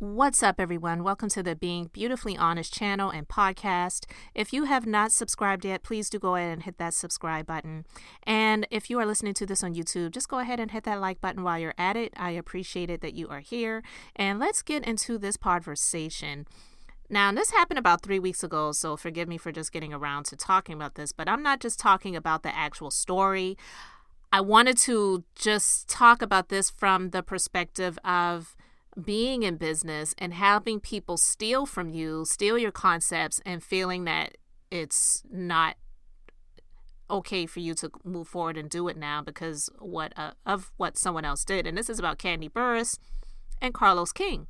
What's up, everyone? Welcome to the Being Beautifully Honest channel and podcast. If you have not subscribed yet, please do go ahead and hit that subscribe button. And if you are listening to this on YouTube, just go ahead and hit that like button while you're at it. I appreciate it that you are here. And let's get into this conversation. Now, this happened about 3 weeks ago, so forgive me for just getting around to talking about this, but I'm not just talking about the actual story. I wanted to just talk about this from the perspective of being in business and having people steal from you, steal your concepts, and feeling that it's not okay for you to move forward and do it now because of what someone else did. And this is about Kandibur and Carlos King.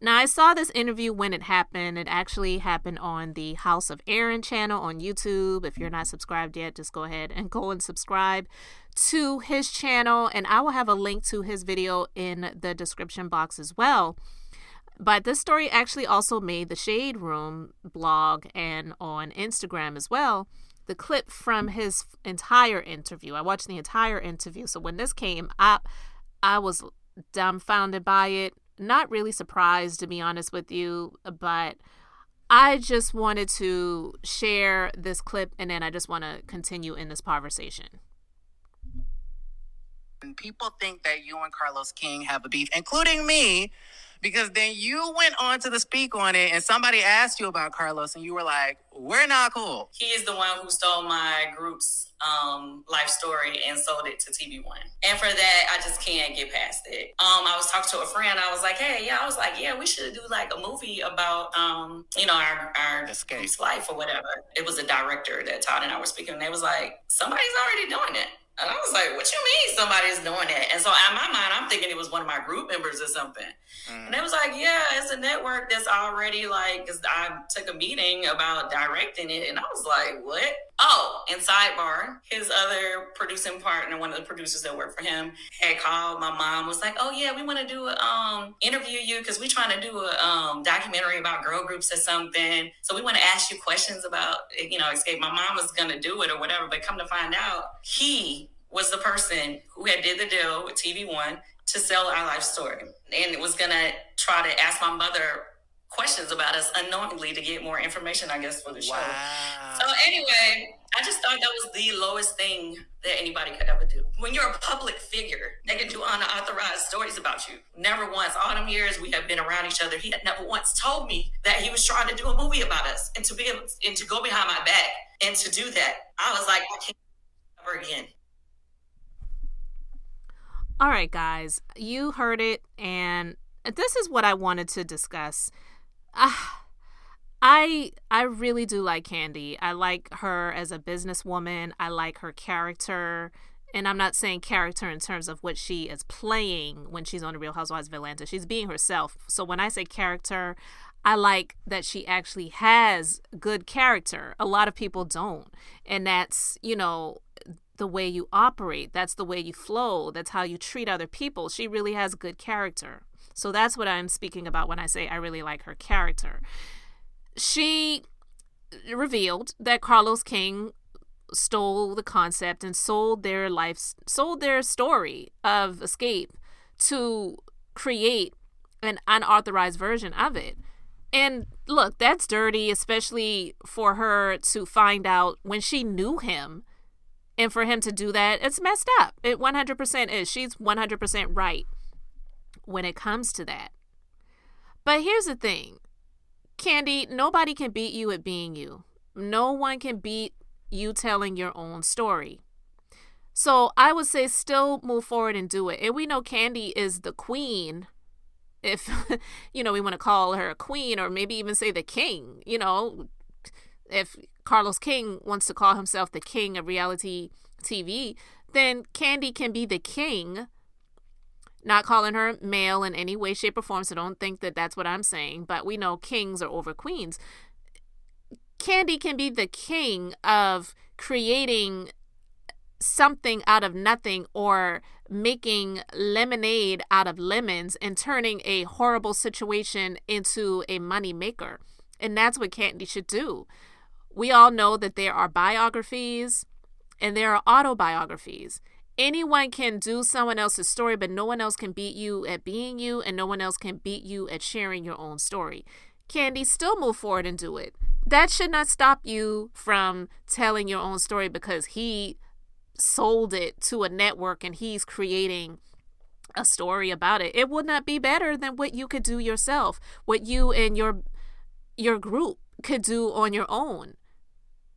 Now, I saw this interview when it happened. It actually happened on the House of Aaron channel on YouTube. If you're not subscribed yet, just go ahead and go and subscribe to his channel. And I will have a link to his video in the description box as well. But this story actually also made the Shade Room blog and on Instagram as well. The clip from his entire interview. I watched the entire interview. So when this came up, I was dumbfounded by it. Not really surprised, to be honest with you, but I just wanted to share this clip and then I just want to continue in this conversation. And people think that you and Carlos King have a beef, including me, because then you went on to speak on it and somebody asked you about Carlos and you were like, we're not cool. He is the one who stole my group's life story and sold it to TV1. And for that, I just can't get past it. I was talking to a friend. I was like, we should do like a movie about, our Xscape. group's life or whatever. It was a director that Todd and I were speaking, and they was like, somebody's already doing it. And I was like, what you mean somebody's doing it? And so in my mind, I'm thinking it was one of my group members or something. And they was like, yeah, it's a network that's already like, because I took a meeting about directing it. And I was like, what? Oh, and sidebar, his other producing partner, one of the producers that worked for him, had called my mom, was like, oh yeah, we want to do a interview you because we're trying to do a documentary about girl groups or something. So we want to ask you questions about, Xscape. My mom was going to do it or whatever, but come to find out, he was the person who had did the deal with TV1 to sell our life story. And was going to try to ask my mother questions about us unknowingly to get more information, I guess, for the show. Wow. So anyway, I just thought that was the lowest thing that anybody could ever do. When you're a public figure, they can do unauthorized stories about you. Never once, all them years we have been around each other, he had never once told me that he was trying to do a movie about us and to be able and to go behind my back and to do that. I was like, I can't ever again. All right, guys, you heard it, and this is what I wanted to discuss. I really do like Kandi. I like her as a businesswoman. I like her character, and I'm not saying character in terms of what she is playing when she's on The Real Housewives of Atlanta. She's being herself. So when I say character, I like that she actually has good character. A lot of people don't, and that's, the way you operate. That's the way you flow. That's how you treat other people. She really has good character. So that's what I'm speaking about when I say I really like her character. She revealed that Carlos King stole the concept and sold their story of Xscape to create an unauthorized version of it. And look, that's dirty, especially for her to find out when she knew him. And for him to do that, it's messed up. It 100% is. She's 100% right when it comes to that. But here's the thing. Kandi, nobody can beat you at being you. No one can beat you telling your own story. So I would say still move forward and do it. And we know Kandi is the queen. If, we want to call her a queen or maybe even say the king, if Carlos King wants to call himself the king of reality TV, then Kandi can be the king. Not calling her male in any way, shape, or form, so don't think that that's what I'm saying, but we know kings are over queens. Kandi can be the king of creating something out of nothing or making lemonade out of lemons and turning a horrible situation into a money maker. And that's what Kandi should do. We all know that there are biographies and there are autobiographies. anyone can do someone else's story, but no one else can beat you at being you, and no one else can beat you at sharing your own story. Kandi, still move forward and do it. That should not stop you from telling your own story because he sold it to a network and he's creating a story about it. It would not be better than what you could do yourself, what you and your group could do on your own.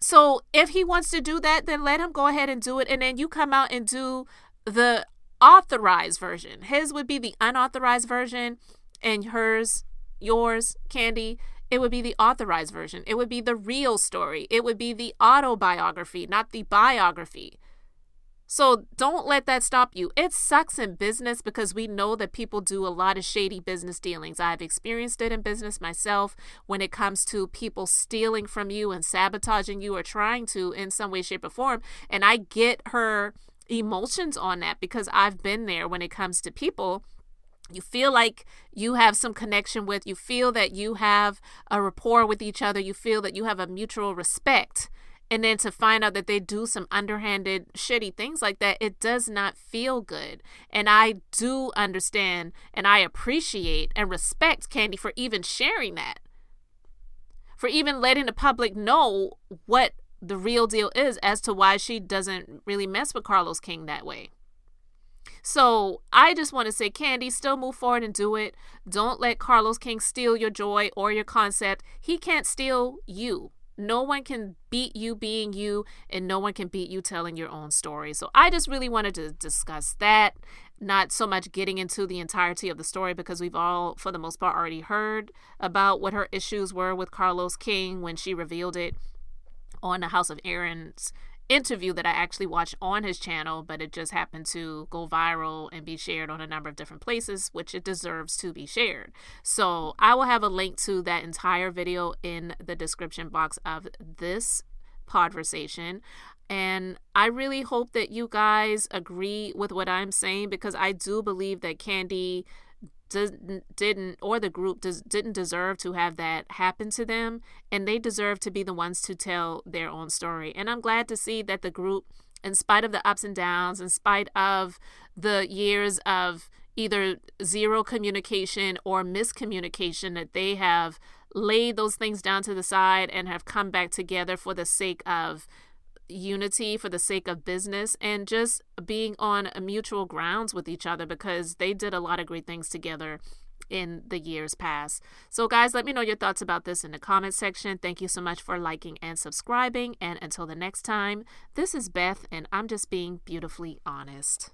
So if he wants to do that, then let him go ahead and do it. And then you come out and do the authorized version. His would be the unauthorized version, and yours, Kandi, it would be the authorized version. It would be the real story. It would be the autobiography, not the biography. So don't let that stop you. It sucks in business because we know that people do a lot of shady business dealings. I've experienced it in business myself when it comes to people stealing from you and sabotaging you or trying to in some way, shape, or form. And I get her emotions on that because I've been there when it comes to people you feel like you have some connection with, you feel that you have a rapport with each other, you feel that you have a mutual respect. And then to find out that they do some underhanded, shitty things like that, it does not feel good. And I do understand and I appreciate and respect Kandi for even sharing that. For even letting the public know what the real deal is as to why she doesn't really mess with Carlos King that way. So I just want to say, Kandi, still move forward and do it. Don't let Carlos King steal your joy or your concept. He can't steal you. No one can beat you being you, and no one can beat you telling your own story. So I just really wanted to discuss that, not so much getting into the entirety of the story because we've all, for the most part, already heard about what her issues were with Carlos King when she revealed it on the House of Aaron's interview that I actually watched on his channel, but it just happened to go viral and be shared on a number of different places, which it deserves to be shared. So I will have a link to that entire video in the description box of this conversation. And I really hope that you guys agree with what I'm saying, because I do believe that Kandi didn't or the group didn't deserve to have that happen to them, and they deserve to be the ones to tell their own story. And I'm glad to see that the group, in spite of the ups and downs, in spite of the years of either zero communication or miscommunication, that they have laid those things down to the side and have come back together for the sake of unity, for the sake of business, and just being on mutual grounds with each other, because they did a lot of great things together in the years past. So guys, let me know your thoughts about this in the comment section. Thank you so much for liking and subscribing, and until the next time, this is Beth, and I'm just being beautifully honest.